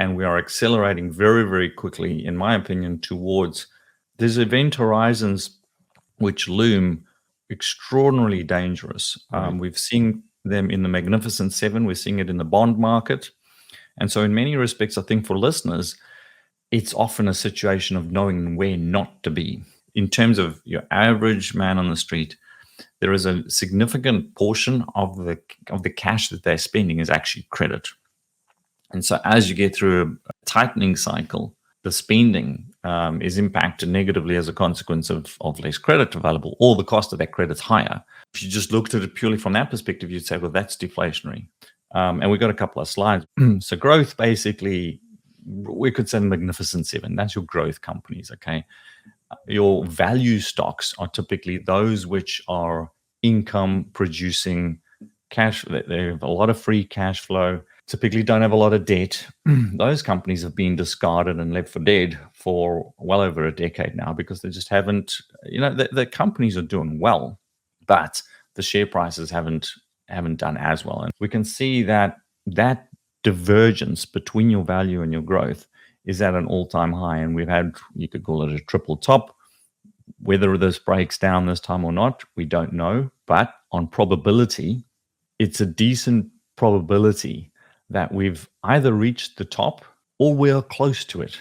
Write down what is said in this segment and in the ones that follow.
and we are accelerating very, very quickly, in my opinion, towards these event horizons which loom extraordinarily dangerous. Right. We've seen them in the Magnificent Seven, we're seeing it in the bond market. And so, in many respects, I think for listeners, it's often a situation of knowing where not to be. In terms of your average man on the street, there is a significant portion of the cash that they're spending is actually credit. And so as you get through a tightening cycle, the spending is impacted negatively as a consequence of less credit available, or the cost of that credit's higher. If you just looked at it purely from that perspective, you'd say, well, that's deflationary. And we've got a couple of slides. So growth, basically, we could say the Magnificent Seven. That's your growth companies, okay? Your value stocks are typically those which are income producing cash. They have a lot of free cash flow, typically don't have a lot of debt. Those companies have been discarded and left for dead for well over a decade now because they just haven't, the companies are doing well, but the share prices haven't done as well. And we can see that divergence between your value and your growth is at an all-time high. And we've had, you could call it a triple top. Whether this breaks down this time or not, we don't know. But on probability, it's a decent probability that we've either reached the top or we're close to it.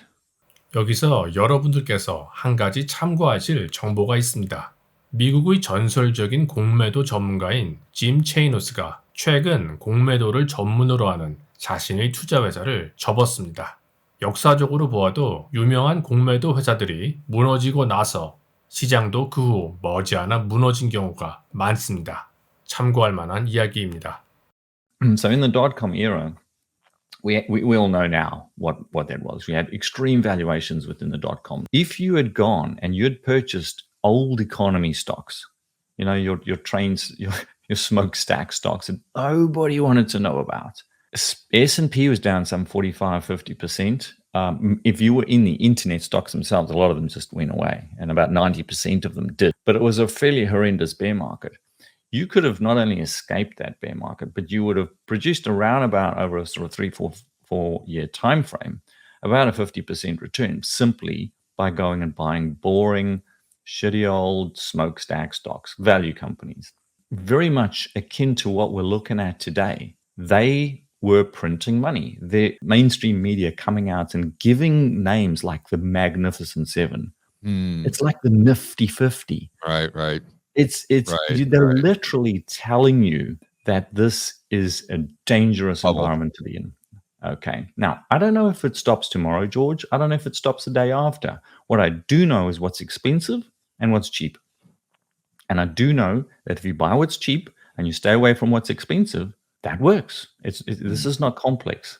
여기서 여러분들께서 한 가지 참고하실 정보가 있습니다. 미국의 전설적인 공매도 전문가인 짐 체이노스가 최근 공매도를 전문으로 하는 자신의 투자 회사를 접었습니다. 역사적으로 보아도 유명한 공매도 회사들이 무너지고 나서 시장도 그 후 머지않아 무너진 경우가 많습니다. 참고할 만한 이야기입니다. So in the dotcom era, we all know now what that was. We had extreme valuations within the dotcom. If you had gone and you had purchased old economy stocks, your trains, your smokestack stocks that nobody wanted to know about, S&P was down some 45-50%. If you were in the internet stocks themselves, a lot of them just went away, and about 90% of them did. But it was a fairly horrendous bear market. You could have not only escaped that bear market, but you would have produced around about over a sort of 3-4 year time frame, about a 50% return simply by going and buying boring, shitty old smokestack stocks, value companies. Very much akin to what we're looking at today. They were printing money. The mainstream media coming out and giving names like the Magnificent Seven. It's like the Nifty 50. Right. They're literally telling you that this is a dangerous environment to be in. Okay. Now, I don't know if it stops tomorrow, George. I don't know if it stops the day after. What I do know is what's expensive and what's cheap. And I do know that if you buy what's cheap and you stay away from what's expensive, that works. This is not complex.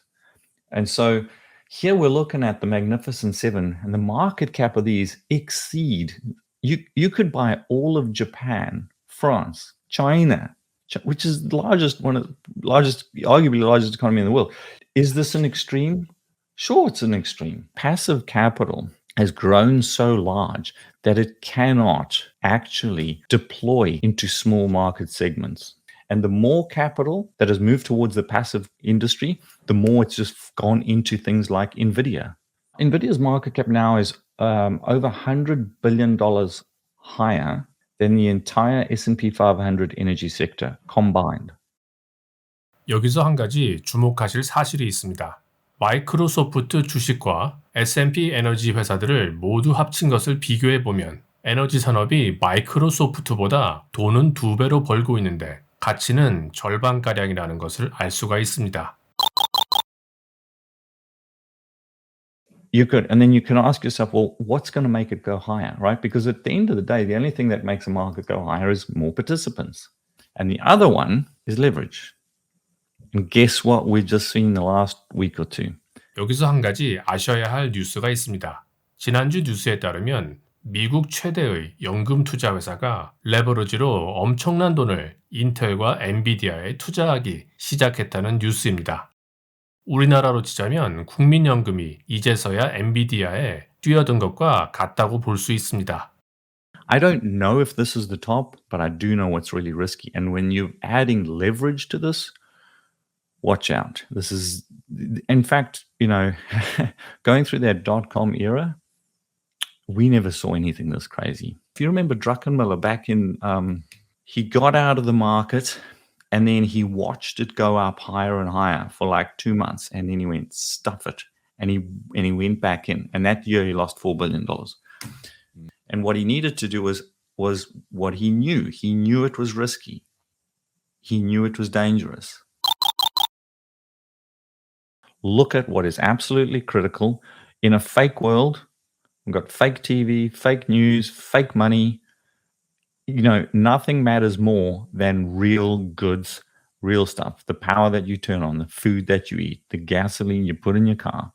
And so here we're looking at the Magnificent Seven, and the market cap of these exceed. You could buy all of Japan, France, China, which is arguably the largest economy in the world. Is this an extreme? Sure, it's an extreme. Passive capital has grown so large that it cannot actually deploy into small market segments. And the more capital that has moved towards the passive industry, the more it's just gone into things like NVIDIA. NVIDIA's market cap now is over $100 billion higher than the entire S&P 500 energy sector combined. 여기서 한 가지 주목하실 사실이 있습니다. 마이크로소프트 주식과 S&P 에너지 회사들을 모두 합친 것을 비교해보면 에너지 산업이 마이크로소프트보다 돈은 2배로 벌고 있는데 가치는 절반가량이라는 것을 알 수가 있습니다. You could ask yourself, well, what's going to make it go higher, right? Because at the end of the day, the only thing that makes a market go higher is more participants. And the other one is leverage. And guess what we've just seen the last week or two? 여기서 한 가지 아셔야 할 뉴스가 있습니다. 지난주 뉴스에 따르면 미국 최대의 연금 투자 회사가 레버리지로 엄청난 돈을 인텔과 엔비디아에 투자하기 시작했다는 뉴스입니다. 우리나라로 치자면 국민연금이 이제서야 엔비디아에 뛰어든 것과 같다고 볼 수 있습니다. I don't know if this is the top, but I do know what's really risky. And when you're adding leverage to this, watch out. This is In fact, going through that dot-com era, we never saw anything this crazy. If you remember Druckenmiller back in, he got out of the market and then he watched it go up higher and higher for like 2 months, and then he went, stuff it. And he went back in. And that year he lost $4 billion. And what he needed to do was what he knew. He knew it was risky. He knew it was dangerous. Look at what is absolutely critical. In a fake world, we've got fake TV, fake news, fake money. Nothing matters more than real goods, real stuff. The power that you turn on, the food that you eat, the gasoline you put in your car.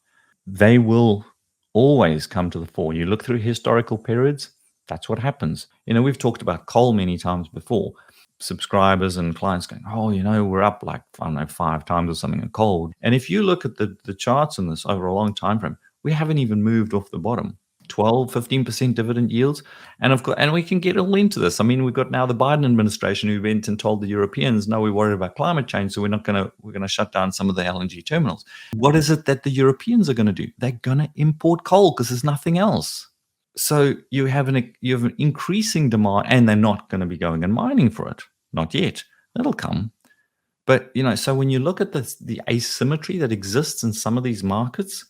They will always come to the fore. You look through historical periods, that's what happens. We've talked about coal many times before. Subscribers and clients going, we're up like, I don't know, 5 times or something in coal. And if you look at the charts in this over a long time frame, we haven't even moved off the bottom. 12, 15% dividend yields. And we can get all into this. We've got now the Biden administration who went and told the Europeans, no, we're worried about climate change, so we're going to shut down some of the LNG terminals. What is it that the Europeans are going to do? They're going to import coal because there's nothing else. So you have an increasing demand, and they're not going to be going and mining for it. Not yet. That'll come. But, so when you look at the asymmetry that exists in some of these markets,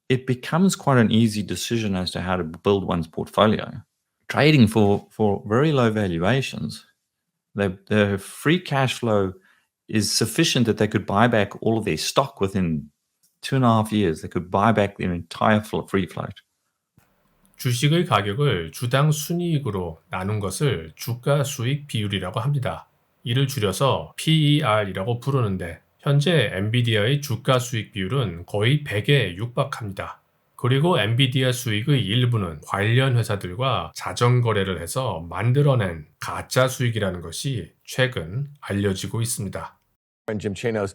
it becomes quite an easy decision as to how to build one's portfolio. Trading for very low valuations, their free cash flow is sufficient that they could buy back all of their stock within 2.5 years. They could buy back their entire free float. 주식의 가격을 주당 순이익으로 나눈 것을 주가 수익 비율이라고 합니다. 이를 줄여서 PER이라고 부르는데 현재 엔비디아의 주가 수익 비율은 거의 100에 육박합니다. 그리고 엔비디아 수익의 일부는 관련 회사들과 자전거래를 해서 만들어낸 가짜 수익이라는 것이 최근 알려지고 있습니다. And Jim Chanos,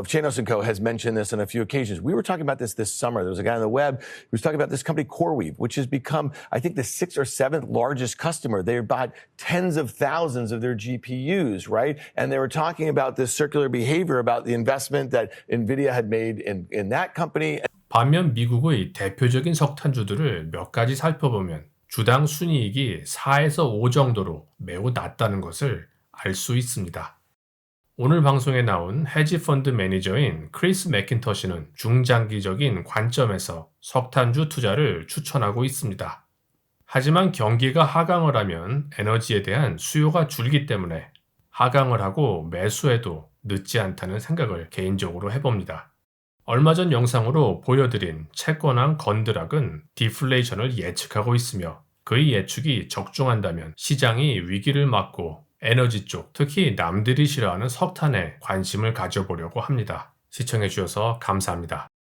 Chanos & Co. has mentioned this on a few occasions. We were talking about this summer. There was a guy on the web who was talking about this company, CoreWeave, which has become, I think, the 6th or 7th largest customer. They bought tens of thousands of their GPUs, right? And they were talking about this circular behavior, about the investment that NVIDIA had made in that company. 반면 미국의 대표적인 석탄주들을 몇 가지 살펴보면 주당 순이익이 4에서 5 정도로 매우 낮다는 것을 알 수 있습니다. 오늘 방송에 나온 헤지펀드 매니저인 크리스 맥킨터시는 중장기적인 관점에서 석탄주 투자를 추천하고 있습니다. 하지만 경기가 하강을 하면 에너지에 대한 수요가 줄기 때문에 하강을 하고 매수해도 늦지 않다는 생각을 개인적으로 해봅니다. 얼마 전 영상으로 보여드린 채권왕 건드락은 디플레이션을 예측하고 있으며 그의 예측이 적중한다면 시장이 위기를 맞고 에너지 쪽, 특히 남들이 싫어하는 석탄에 관심을 가져보려고 합니다. 시청해주셔서 감사합니다.